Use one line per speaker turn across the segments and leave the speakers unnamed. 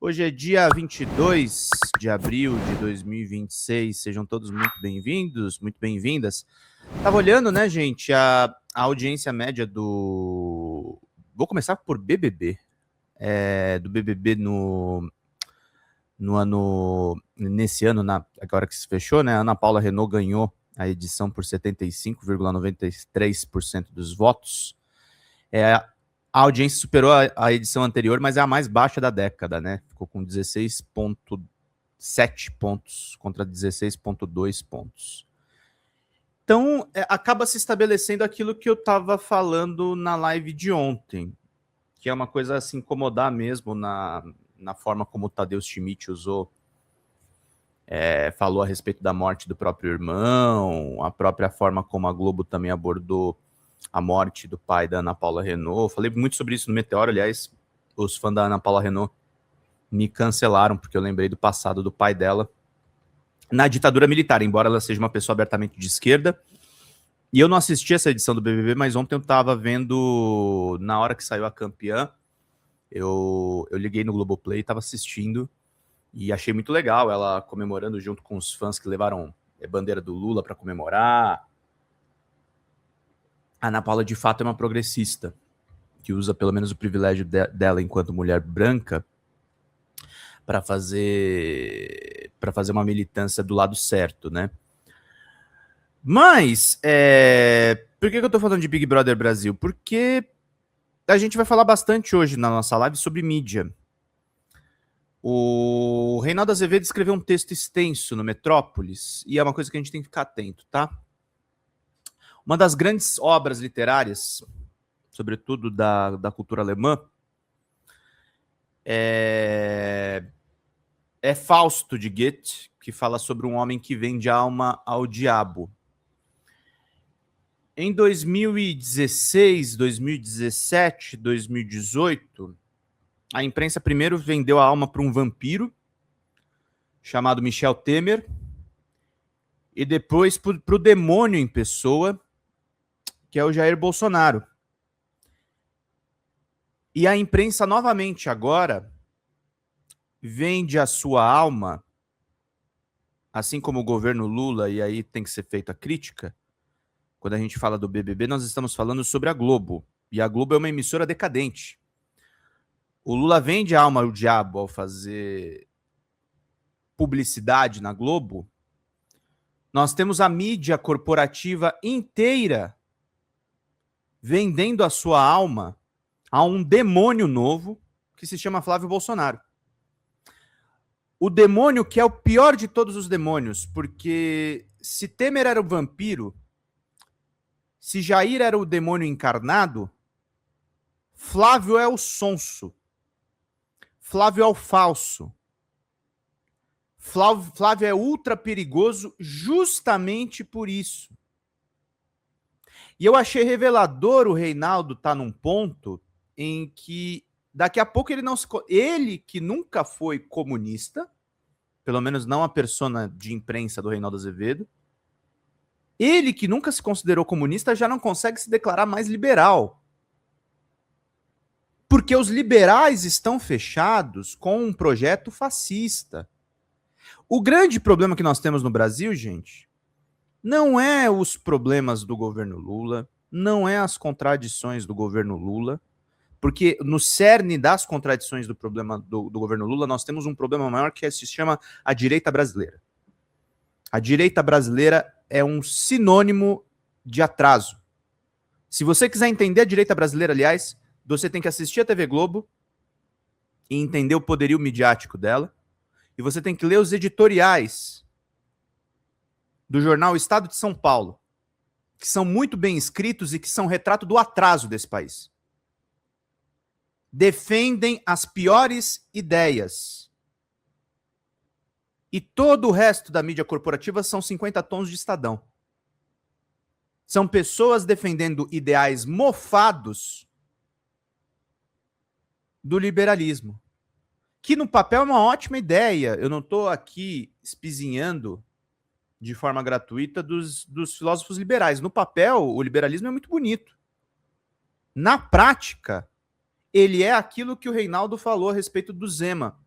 Hoje é dia 22 de abril de 2026. Sejam todos muito bem-vindos, muito bem-vindas. Tava olhando, né, gente, a audiência média do... Vou começar por BBB. Do BBB nesse ano, agora que se fechou, né? A Ana Paula Renault ganhou a edição por 75,93% dos votos. A audiência superou a edição anterior, mas é a mais baixa da década, né? Ficou com 16,7 pontos contra 16,2 pontos. Então, acaba se estabelecendo aquilo que eu estava falando na live de ontem, que é uma coisa a se incomodar mesmo na forma como o Tadeu Schmidt falou a respeito da morte do próprio irmão, a própria forma como a Globo também abordou a morte do pai da Ana Paula Renault. Falei muito sobre isso no Meteoro, aliás, os fãs da Ana Paula Renault me cancelaram, porque eu lembrei do passado do pai dela na ditadura militar, embora ela seja uma pessoa abertamente de esquerda. E eu não assisti essa edição do BBB, mas ontem eu estava vendo, na hora que saiu a campeã, eu liguei no Globoplay, estava assistindo, e achei muito legal ela comemorando junto com os fãs que levaram a bandeira do Lula para comemorar. A Ana Paula, de fato, é uma progressista, que usa pelo menos o privilégio dela enquanto mulher branca para fazer uma militância do lado certo, né? Mas, por que eu tô falando de Big Brother Brasil? Porque a gente vai falar bastante hoje na nossa live sobre mídia. O Reinaldo Azevedo escreveu um texto extenso no Metrópolis, e é uma coisa que a gente tem que ficar atento, tá? Uma das grandes obras literárias, sobretudo da cultura alemã, é Fausto de Goethe, que fala sobre um homem que vende alma ao diabo. Em 2016, 2017, 2018, a imprensa primeiro vendeu a alma para um vampiro chamado Michel Temer e depois para o demônio em pessoa, que é o Jair Bolsonaro. E a imprensa novamente agora vende a sua alma, assim como o governo Lula, e aí tem que ser feita a crítica. Quando a gente fala do BBB, nós estamos falando sobre a Globo. E a Globo é uma emissora decadente. O Lula vende a alma ao diabo ao fazer publicidade na Globo. Nós temos a mídia corporativa inteira vendendo a sua alma a um demônio novo que se chama Flávio Bolsonaro. O demônio que é o pior de todos os demônios, porque se Temer era o vampiro, se Jair era o demônio encarnado, Flávio é o sonso. Flávio é o falso. Flávio é ultra perigoso justamente por isso. E eu achei revelador o Reinaldo estar num ponto em que daqui a pouco ele que nunca foi comunista, pelo menos não a persona de imprensa do Reinaldo Azevedo, ele que nunca se considerou comunista já não consegue se declarar mais liberal. Porque os liberais estão fechados com um projeto fascista. O grande problema que nós temos no Brasil, gente, não é os problemas do governo Lula, não é as contradições do governo Lula, porque no cerne das contradições do problema do governo Lula, nós temos um problema maior que se chama a direita brasileira. A direita brasileira é um sinônimo de atraso. Se você quiser entender a direita brasileira, aliás, você tem que assistir a TV Globo e entender o poderio midiático dela, e você tem que ler os editoriais do jornal Estado de São Paulo, que são muito bem escritos e que são retrato do atraso desse país. Defendem as piores ideias. E todo o resto da mídia corporativa são 50 tons de Estadão. São pessoas defendendo ideais mofados do liberalismo, que no papel é uma ótima ideia. Eu não estou aqui espizinhando de forma gratuita dos filósofos liberais. No papel, o liberalismo é muito bonito. Na prática, ele é aquilo que o Reinaldo falou a respeito do Zema.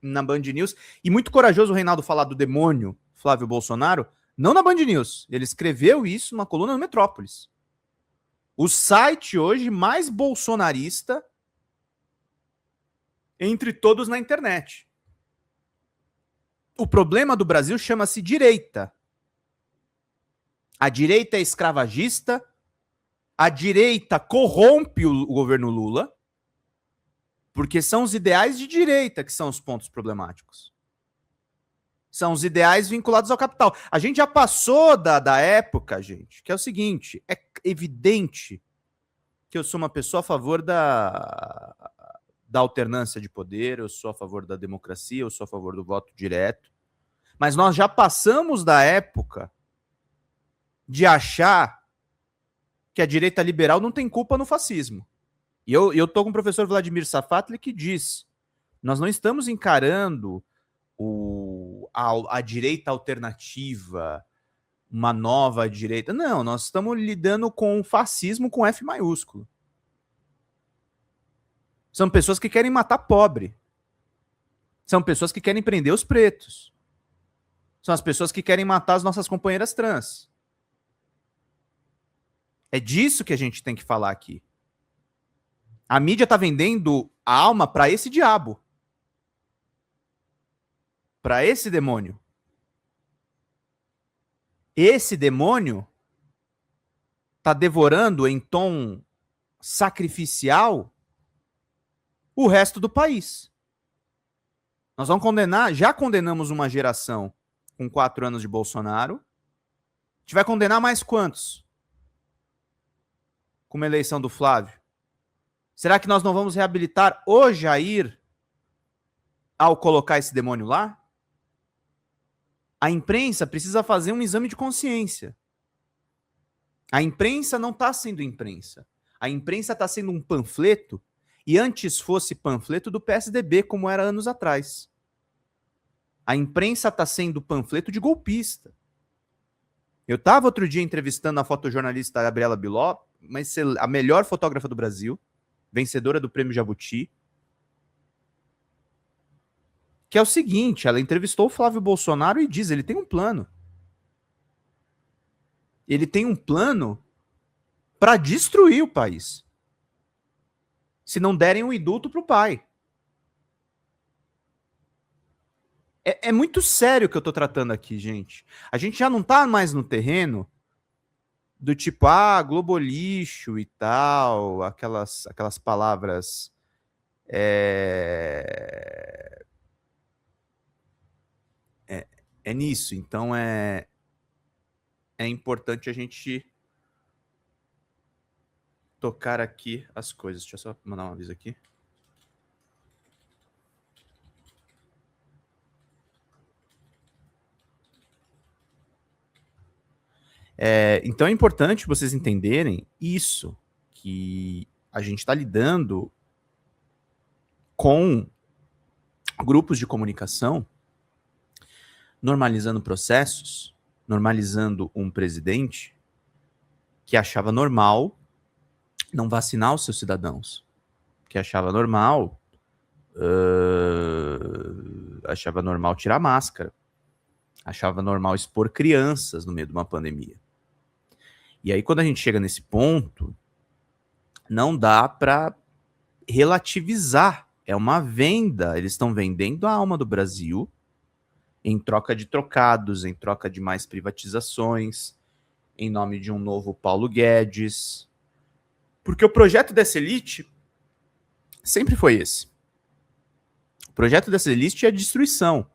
na Band News. E muito corajoso o Reinaldo falar do demônio Flávio Bolsonaro, não na Band News. Ele escreveu isso numa coluna no Metrópolis. O site hoje mais bolsonarista entre todos na internet. O problema do Brasil chama-se direita. A direita é escravagista, a direita corrompe o governo Lula, porque são os ideais de direita que são os pontos problemáticos. São os ideais vinculados ao capital. A gente já passou da época, gente, que é o seguinte, é evidente que eu sou uma pessoa a favor da alternância de poder, eu sou a favor da democracia, eu sou a favor do voto direto, mas nós já passamos da época de achar que a direita liberal não tem culpa no fascismo. E eu tô com o professor Vladimir Safatli que diz, nós não estamos encarando a direita alternativa, uma nova direita. Não, nós estamos lidando com o fascismo com F maiúsculo. São pessoas que querem matar pobre. São pessoas que querem prender os pretos. São as pessoas que querem matar as nossas companheiras trans. É disso que a gente tem que falar aqui. A mídia está vendendo a alma para esse diabo. Para esse demônio. Esse demônio está devorando em tom sacrificial o resto do país. Nós vamos condenar, já condenamos uma geração com 4 anos de Bolsonaro. A gente vai condenar mais quantos? Com uma eleição do Flávio. Será que nós não vamos reabilitar o Jair ao colocar esse demônio lá? A imprensa precisa fazer um exame de consciência. A imprensa não está sendo imprensa. A imprensa está sendo um panfleto, e antes fosse panfleto do PSDB, como era anos atrás. A imprensa está sendo panfleto de golpista. Eu estava outro dia entrevistando a fotojornalista Gabriela Biló, a melhor fotógrafa do Brasil, vencedora do Prêmio Jabuti, que é o seguinte, ela entrevistou o Flávio Bolsonaro e diz, ele tem um plano. Ele tem um plano para destruir o país. Se não derem um indulto para o pai. É muito sério o que eu estou tratando aqui, gente. A gente já não está mais no terreno do tipo, globolixo e tal, aquelas palavras... É nisso. Então é importante a gente tocar aqui as coisas. Deixa eu só mandar um aviso aqui. Então é importante vocês entenderem isso, que a gente está lidando com grupos de comunicação normalizando processos, normalizando um presidente que achava normal não vacinar os seus cidadãos, que achava normal tirar máscara, achava normal expor crianças no meio de uma pandemia. E aí, quando a gente chega nesse ponto, não dá para relativizar. É uma venda. Eles estão vendendo a alma do Brasil em troca de trocados, em troca de mais privatizações, em nome de um novo Paulo Guedes. Porque o projeto dessa elite sempre foi esse. O projeto dessa elite é a destruição.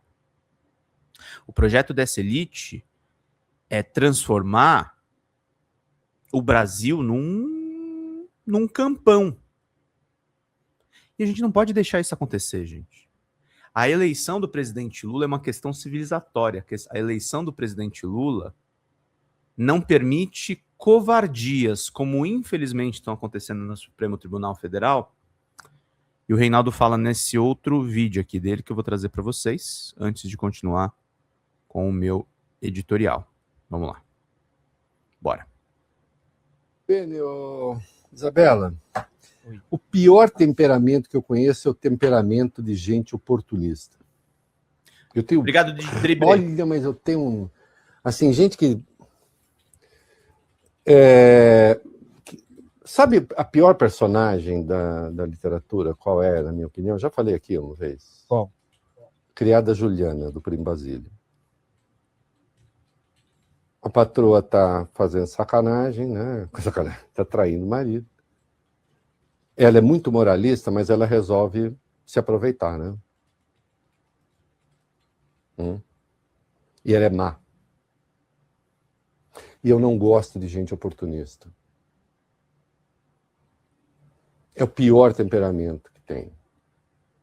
O projeto dessa elite é transformar o Brasil num campão. E a gente não pode deixar isso acontecer, gente. A eleição do presidente Lula é uma questão civilizatória. A eleição do presidente Lula não permite covardias, como infelizmente estão acontecendo no Supremo Tribunal Federal. E o Reinaldo fala nesse outro vídeo aqui dele que eu vou trazer para vocês, antes de continuar com o meu editorial. Vamos lá. Bora.
Isabela, o pior temperamento que eu conheço é o temperamento de gente oportunista.
Obrigado de drible.
Olha, mas eu tenho assim, gente que... Sabe a pior personagem da literatura? Qual é, na minha opinião? Já falei aqui uma vez.
Qual?
Criada Juliana, do Primo Basílio. A patroa tá fazendo sacanagem, né? Sacanagem, tá traindo o marido. Ela é muito moralista, mas ela resolve se aproveitar, né? E ela é má. E eu não gosto de gente oportunista. É o pior temperamento que tem.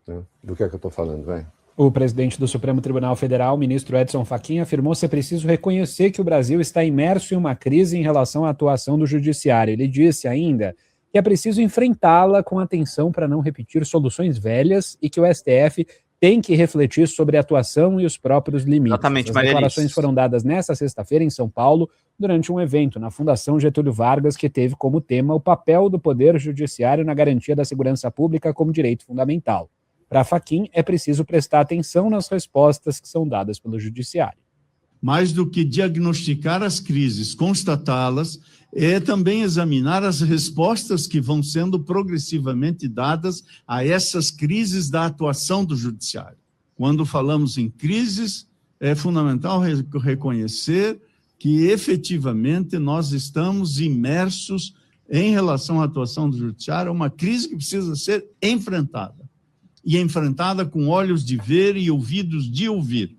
Né? Do que é que eu estou falando, vai?
O presidente do Supremo Tribunal Federal, ministro Edson Fachin, afirmou ser preciso reconhecer que o Brasil está imerso em uma crise em relação à atuação do judiciário. Ele disse ainda que é preciso enfrentá-la com atenção para não repetir soluções velhas e que o STF tem que refletir sobre a atuação e os próprios limites.
Exatamente,
As declarações foram dadas nesta sexta-feira em São Paulo, durante um evento na Fundação Getúlio Vargas, que teve como tema o papel do Poder Judiciário na garantia da segurança pública como direito fundamental. Para Fachin, é preciso prestar atenção nas respostas que são dadas pelo Judiciário.
Mais do que diagnosticar as crises, constatá-las, é também examinar as respostas que vão sendo progressivamente dadas a essas crises da atuação do Judiciário. Quando falamos em crises, é fundamental reconhecer que, efetivamente, nós estamos imersos em relação à atuação do Judiciário, uma crise que precisa ser enfrentada. E enfrentada com olhos de ver e ouvidos de ouvir,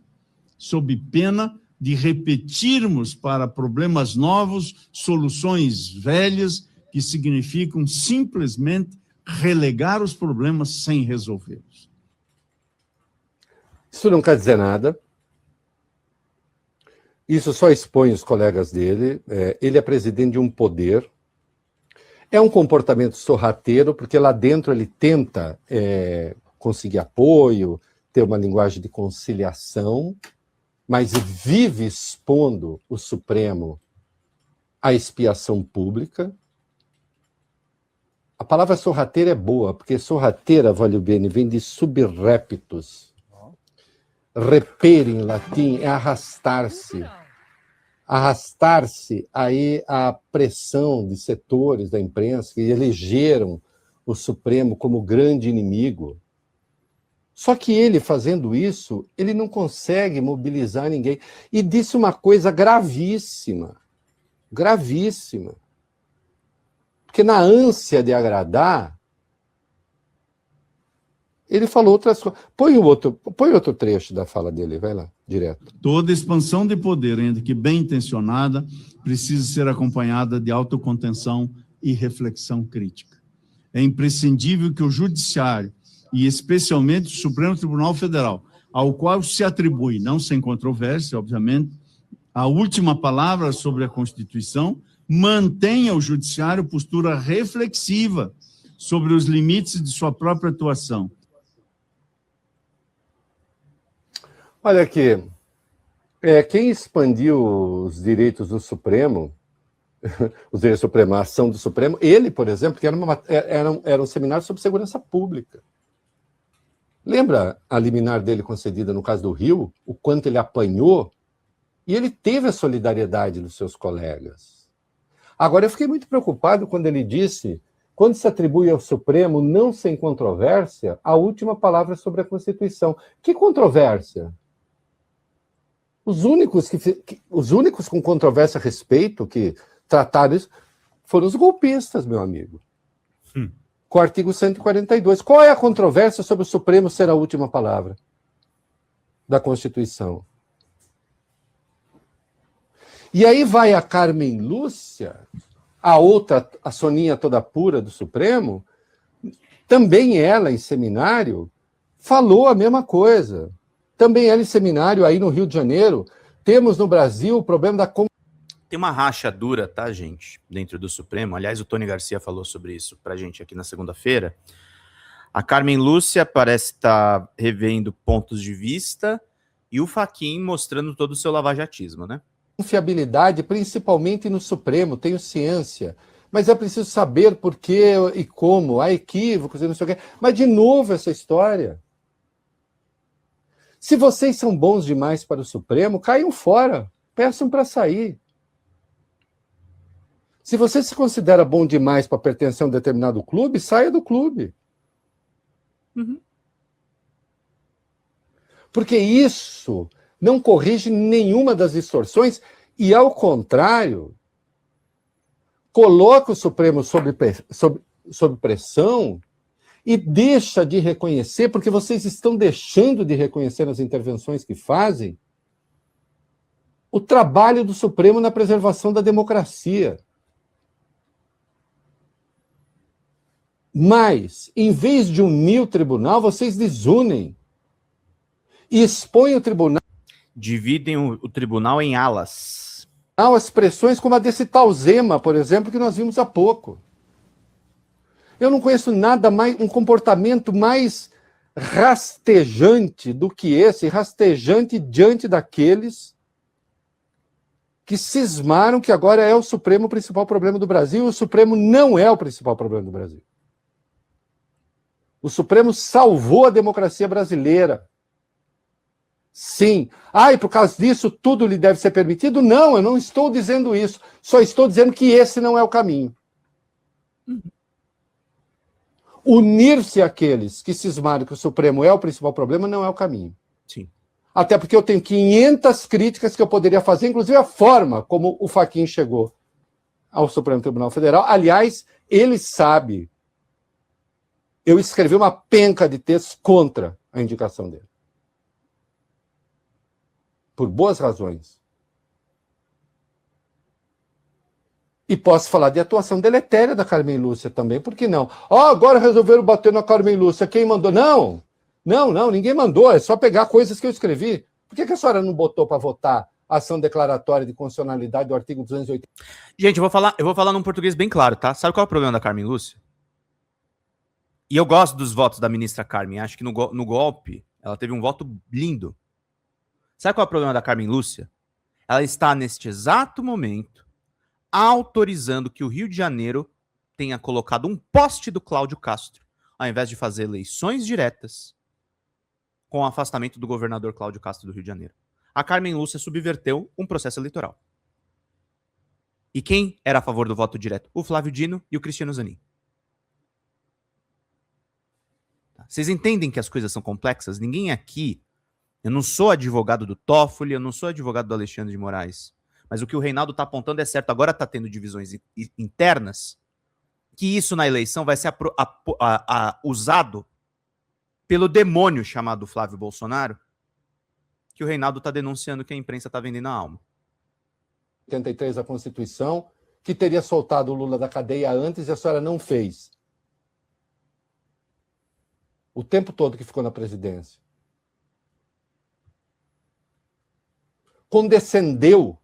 sob pena de repetirmos para problemas novos soluções velhas que significam simplesmente relegar os problemas sem resolvê-los.
Isso não quer dizer nada. Isso só expõe os colegas dele. Ele é presidente de um poder. É um comportamento sorrateiro, porque lá dentro ele tenta conseguir apoio, ter uma linguagem de conciliação, mas vive expondo o Supremo à expiação pública. A palavra sorrateira é boa, porque sorrateira, Valio Bene, vem de subreptus. Repere, em latim, é arrastar-se. Arrastar-se aí a pressão de setores da imprensa que elegeram o Supremo como grande inimigo. Só que ele, fazendo isso, ele não consegue mobilizar ninguém. E disse uma coisa gravíssima. Gravíssima. Porque na ânsia de agradar, ele falou outras coisas. Põe outro trecho da fala dele, vai lá, direto.
Toda expansão de poder, ainda que bem intencionada, precisa ser acompanhada de autocontenção e reflexão crítica. É imprescindível que o Judiciário, e especialmente o Supremo Tribunal Federal, ao qual se atribui, não sem controvérsia, obviamente, a última palavra sobre a Constituição, mantenha o Judiciário postura reflexiva sobre os limites de sua própria atuação.
Olha aqui, quem expandiu os direitos do Supremo, os direitos do Supremo, a ação do Supremo, ele, por exemplo, que era um seminário sobre segurança pública. Lembra a liminar dele concedida no caso do Rio? O quanto ele apanhou? E ele teve a solidariedade dos seus colegas. Agora, eu fiquei muito preocupado quando ele disse, quando se atribui ao Supremo, não sem controvérsia, a última palavra sobre a Constituição. Que controvérsia? Os únicos com controvérsia a respeito, que trataram isso, foram os golpistas, meu amigo. Com o artigo 142. Qual é a controvérsia sobre o Supremo ser a última palavra da Constituição? E aí vai a Carmen Lúcia, a Soninha toda pura do Supremo, também ela, em seminário, falou a mesma coisa. Também ela, em seminário, aí no Rio de Janeiro, temos no Brasil o problema da...
Tem uma rachadura, tá, gente, dentro do Supremo. Aliás, o Tony Garcia falou sobre isso pra gente aqui na segunda-feira. A Carmen Lúcia parece estar revendo pontos de vista e o Fachin mostrando todo o seu lavajatismo, né?
Confiabilidade, principalmente no Supremo, tenho ciência, mas é preciso saber por quê e como, há equívocos e não sei o quê. Mas, de novo, essa história. Se vocês são bons demais para o Supremo, caiam fora, peçam para sair. Se você se considera bom demais para pertencer a um determinado clube, saia do clube.
Uhum.
Porque isso não corrige nenhuma das distorções e, ao contrário, coloca o Supremo sob pressão e deixa de reconhecer, porque vocês estão deixando de reconhecer nas intervenções que fazem, o trabalho do Supremo na preservação da democracia. Mas, em vez de unir o tribunal, vocês desunem. E expõem o tribunal.
Dividem o tribunal em alas.
As pressões como a desse tal Zema, por exemplo, que nós vimos há pouco. Eu não conheço nada mais, um comportamento mais rastejante do que esse, rastejante diante daqueles que cismaram que agora é o Supremo o principal problema do Brasil, e o Supremo não é o principal problema do Brasil. O Supremo salvou a democracia brasileira. Sim. E por causa disso tudo lhe deve ser permitido? Não, eu não estou dizendo isso. Só estou dizendo que esse não é o caminho. Unir-se àqueles que cismaram que o Supremo é o principal problema não é o caminho.
Sim.
Até porque eu tenho 500 críticas que eu poderia fazer, inclusive a forma como o Fachin chegou ao Supremo Tribunal Federal. Aliás, ele sabe. Eu escrevi uma penca de textos contra a indicação dele. Por boas razões. E posso falar de atuação deletéria da Carmen Lúcia também, por que não? Agora resolveram bater na Carmen Lúcia, quem mandou? Não, ninguém mandou, é só pegar coisas que eu escrevi. Por que a senhora não botou para votar a ação declaratória de constitucionalidade do artigo 280?
Gente, eu vou falar num português bem claro, tá? Sabe qual é o problema da Carmen Lúcia? E eu gosto dos votos da ministra Carmen, acho que no golpe ela teve um voto lindo. Sabe qual é o problema da Carmen Lúcia? Ela está, neste exato momento, autorizando que o Rio de Janeiro tenha colocado um poste do Cláudio Castro, ao invés de fazer eleições diretas com o afastamento do governador Cláudio Castro do Rio de Janeiro. A Carmen Lúcia subverteu um processo eleitoral. E quem era a favor do voto direto? O Flávio Dino e o Cristiano Zanin. Vocês entendem que as coisas são complexas? Ninguém aqui... Eu não sou advogado do Toffoli, eu não sou advogado do Alexandre de Moraes. Mas o que o Reinaldo está apontando é certo. Agora está tendo divisões internas, que isso na eleição vai ser usado pelo demônio chamado Flávio Bolsonaro, que o Reinaldo está denunciando que a imprensa está vendendo a alma.
83 da Constituição, que teria soltado o Lula da cadeia antes e a senhora não fez. O tempo todo que ficou na presidência. Condescendeu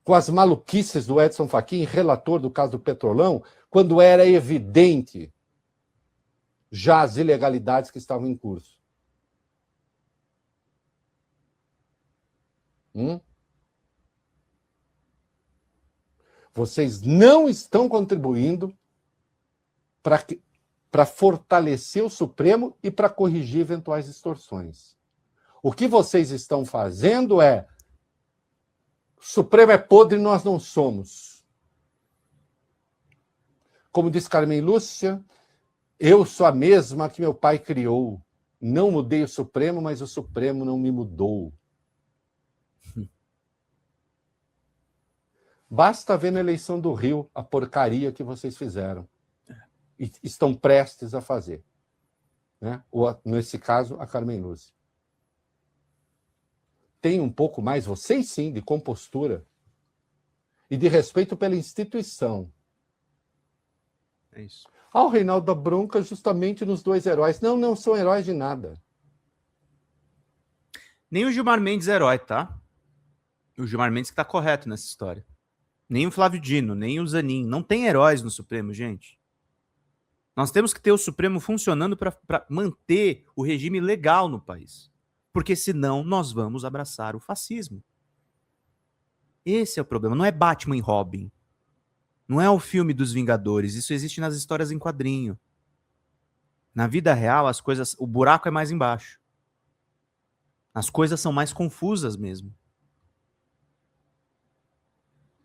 com as maluquices do Edson Fachin, relator do caso do Petrolão, quando era evidente já as ilegalidades que estavam em curso. Vocês não estão contribuindo para fortalecer o Supremo e para corrigir eventuais distorções. O que vocês estão fazendo é: o Supremo é podre e nós não somos. Como diz Carmen Lúcia, eu sou a mesma que meu pai criou. Não mudei o Supremo, mas o Supremo não me mudou. Basta ver na eleição do Rio a porcaria que vocês fizeram. E estão prestes a fazer. Né? Ou, nesse caso, a Carmen Lúcia. Tem um pouco mais, vocês sim, de compostura e de respeito pela instituição.
É isso.
O Reinaldo da bronca justamente nos dois heróis. Não são heróis de nada.
Nem o Gilmar Mendes é herói, tá? O Gilmar Mendes que tá correto nessa história. Nem o Flávio Dino, nem o Zanin. Não tem heróis no Supremo, gente. Nós temos que ter o Supremo funcionando para manter o regime legal no país. Porque senão nós vamos abraçar o fascismo. Esse é o problema. Não é Batman e Robin. Não é o filme dos Vingadores. Isso existe nas histórias em quadrinho. Na vida real, as coisas, o buraco é mais embaixo. As coisas são mais confusas mesmo.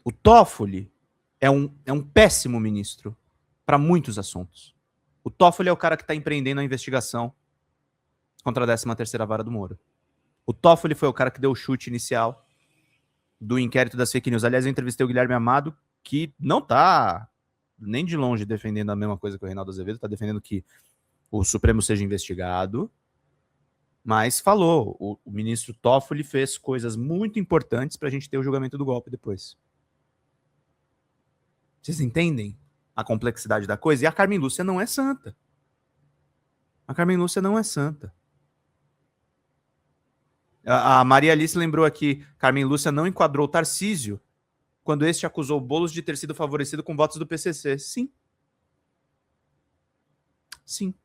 O Toffoli é um péssimo ministro para muitos assuntos. O Toffoli é o cara que está empreendendo a investigação contra a 13ª vara do Moro. O Toffoli foi o cara que deu o chute inicial do inquérito das fake news. Aliás, eu entrevistei o Guilherme Amado, que não está nem de longe defendendo a mesma coisa que o Reinaldo Azevedo, está defendendo que o Supremo seja investigado, mas falou, o ministro Toffoli fez coisas muito importantes para a gente ter o julgamento do golpe depois. Vocês entendem a complexidade da coisa? E a Carmen Lúcia não é santa. A Carmen Lúcia não é santa. A Maria Alice lembrou aqui, Carmen Lúcia não enquadrou Tarcísio quando este acusou Boulos de ter sido favorecido com votos do PCC. Sim. Sim.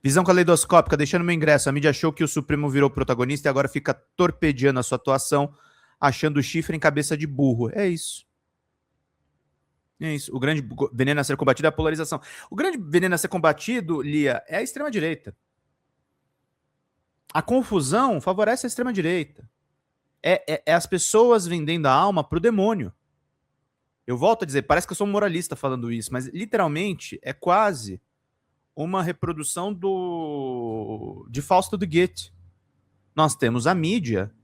Visão caleidoscópica, deixando meu ingresso. A mídia achou que o Supremo virou protagonista e agora fica torpedeando a sua atuação, achando o chifre em cabeça de burro. É isso. É isso. O grande veneno a ser combatido é a polarização. O grande veneno a ser combatido, Lia, é a extrema-direita. A confusão favorece a extrema-direita. É as pessoas vendendo a alma pro demônio. Eu volto a dizer, parece que eu sou um moralista falando isso, mas literalmente é quase uma reprodução de Fausto de Goethe. Nós temos a mídia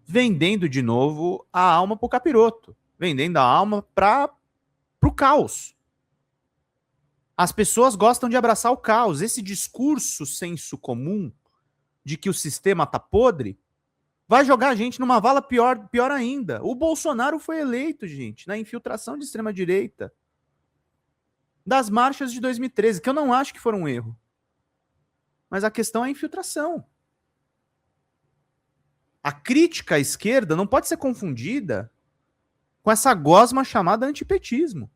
vendendo de novo a alma pro capiroto, vendendo a alma pro caos. As pessoas gostam de abraçar o caos. Esse discurso senso comum de que o sistema tá podre vai jogar a gente numa vala pior ainda. O Bolsonaro foi eleito, gente, na infiltração de extrema-direita das marchas de 2013, que eu não acho que foram um erro. Mas a questão é a infiltração. A crítica à esquerda não pode ser confundida com essa gosma chamada antipetismo.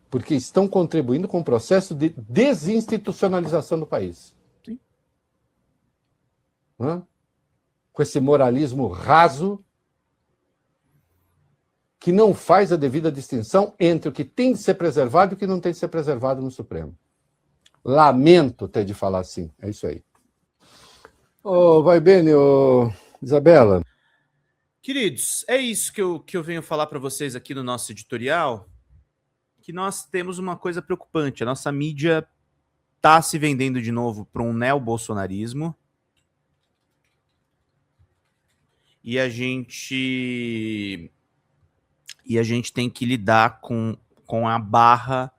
Porque estão contribuindo com o processo de desinstitucionalização do país.
Sim.
Com esse moralismo raso que não faz a devida distinção entre o que tem de ser preservado e o que não tem de ser preservado no Supremo. Lamento ter de falar assim. É isso aí. Vai bem, Isabela.
Queridos, é isso que eu venho falar para vocês aqui no nosso editorial, que nós temos uma coisa preocupante. A nossa mídia está se vendendo de novo para um neobolsonarismo. E a gente tem que lidar com a barra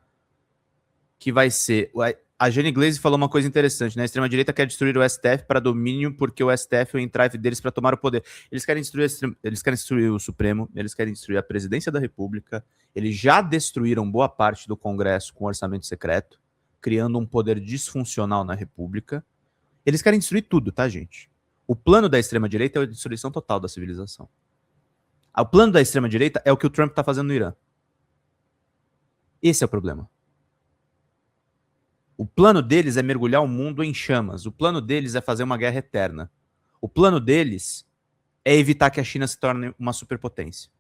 que vai ser. A Jane Glaze falou uma coisa interessante, né? A extrema-direita quer destruir o STF para domínio porque o STF é o entrave deles para tomar o poder. Eles querem destruir o Supremo, eles querem destruir a presidência da República, eles já destruíram boa parte do Congresso com orçamento secreto, criando um poder disfuncional na República. Eles querem destruir tudo, tá, gente? O plano da extrema-direita é a destruição total da civilização. O plano da extrema-direita é o que o Trump está fazendo no Irã. Esse é o problema. O plano deles é mergulhar o mundo em chamas. O plano deles é fazer uma guerra eterna. O plano deles é evitar que a China se torne uma superpotência.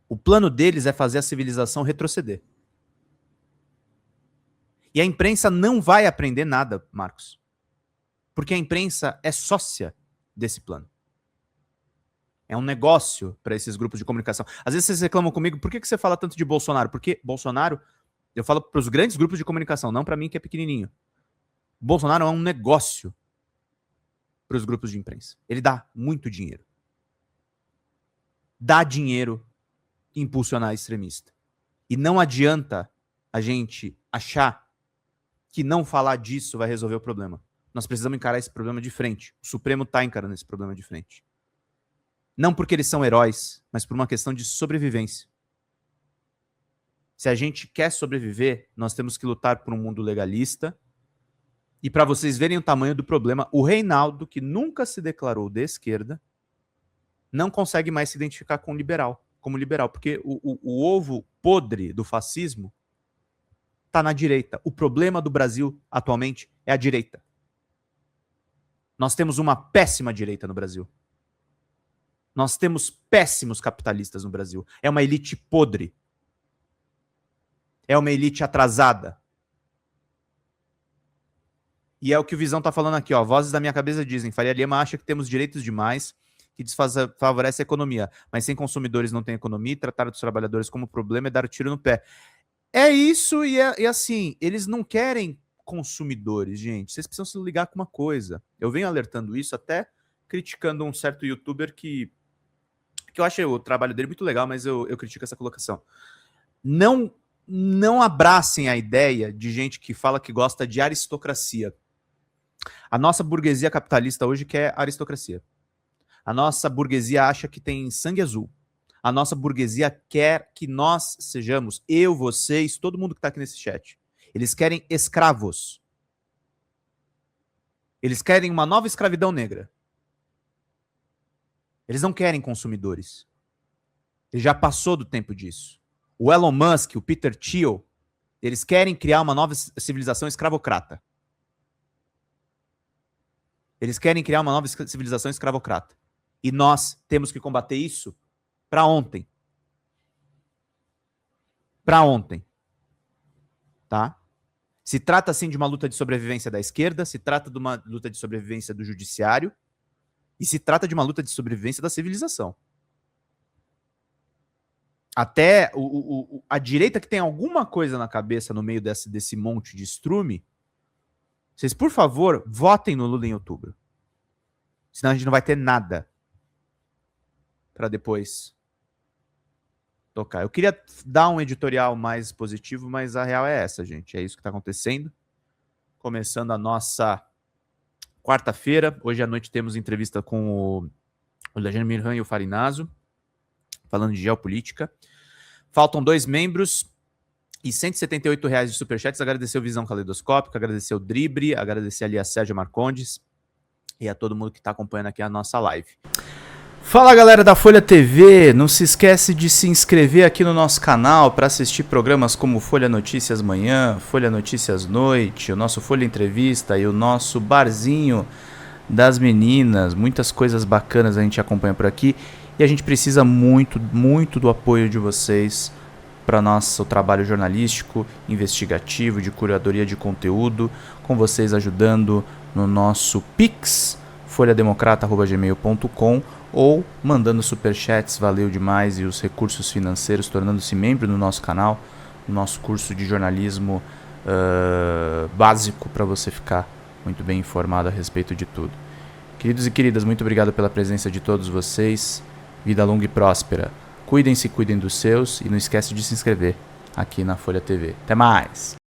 O plano deles é fazer a civilização retroceder. E a imprensa não vai aprender nada, Marcos. Porque a imprensa é sócia desse plano. É um negócio para esses grupos de comunicação. Às vezes vocês reclamam comigo, por que você fala tanto de Bolsonaro? Porque Bolsonaro, eu falo para os grandes grupos de comunicação, não para mim que é pequenininho. Bolsonaro é um negócio para os grupos de imprensa. Ele dá muito dinheiro. Dá dinheiro impulsionar extremista. E não adianta a gente achar que não falar disso vai resolver o problema. Nós precisamos encarar esse problema de frente. O Supremo está encarando esse problema de frente. Não porque eles são heróis, mas por uma questão de sobrevivência. Se a gente quer sobreviver, nós temos que lutar por um mundo legalista. E para vocês verem o tamanho do problema, o Reinaldo, que nunca se declarou de esquerda, não consegue mais se identificar como liberal, porque o ovo podre do fascismo está na direita. O problema do Brasil atualmente é a direita. Nós temos uma péssima direita no Brasil. Nós temos péssimos capitalistas no Brasil. É uma elite podre. É uma elite atrasada. E é o que o Visão tá falando aqui, ó. Vozes da minha cabeça dizem, Faria Lima acha que temos direitos demais, que desfavorece a economia, mas sem consumidores não tem economia, e tratar dos trabalhadores como problema é dar tiro no pé. É isso, e assim, eles não querem consumidores, gente. Vocês precisam se ligar com uma coisa. Eu venho alertando isso, até criticando um certo youtuber que eu acho o trabalho dele muito legal, mas eu critico essa colocação. Não abracem a ideia de gente que fala que gosta de aristocracia. A nossa burguesia capitalista hoje quer aristocracia. A nossa burguesia acha que tem sangue azul. A nossa burguesia quer que nós sejamos, eu, vocês, todo mundo que está aqui nesse chat. Eles querem escravos. Eles querem uma nova escravidão negra. Eles não querem consumidores. Ele já passou do tempo disso. O Elon Musk, o Peter Thiel, eles querem criar uma nova civilização escravocrata. Eles querem criar uma nova civilização escravocrata. E nós temos que combater isso para ontem. Para ontem. Tá? Se trata, sim, de uma luta de sobrevivência da esquerda, se trata de uma luta de sobrevivência do judiciário, e se trata de uma luta de sobrevivência da civilização. Até a direita que tem alguma coisa na cabeça no meio desse monte de estrume, vocês, por favor, votem no Lula em outubro. Senão a gente não vai ter nada para depois tocar. Eu queria dar um editorial mais positivo, mas a real é essa, gente. É isso que está acontecendo. Começando a nossa quarta-feira. Hoje à noite temos entrevista com o Legend Mirhan e o Farinazo, falando de geopolítica. Faltam 2 membros e R$ 178 de superchats. Agradecer o Visão Caleidoscópica, agradecer o Drible, agradecer ali a Sérgio Marcondes e a todo mundo que está acompanhando aqui a nossa live. Fala, galera da Folha TV, não se esquece de se inscrever aqui no nosso canal para assistir programas como Folha Notícias Manhã, Folha Notícias Noite, o nosso Folha Entrevista e o nosso Barzinho das Meninas. Muitas coisas bacanas a gente acompanha por aqui e a gente precisa muito, muito do apoio de vocês para nosso trabalho jornalístico, investigativo, de curadoria de conteúdo, com vocês ajudando no nosso Pix, folhademocrata@gmail.com, ou mandando superchats, valeu demais, e os recursos financeiros, tornando-se membro do nosso canal, no nosso curso de jornalismo básico, para você ficar muito bem informado a respeito de tudo. Queridos e queridas, muito obrigado pela presença de todos vocês, vida longa e próspera. Cuidem-se, cuidem dos seus, e não esquece de se inscrever aqui na Folha TV. Até mais!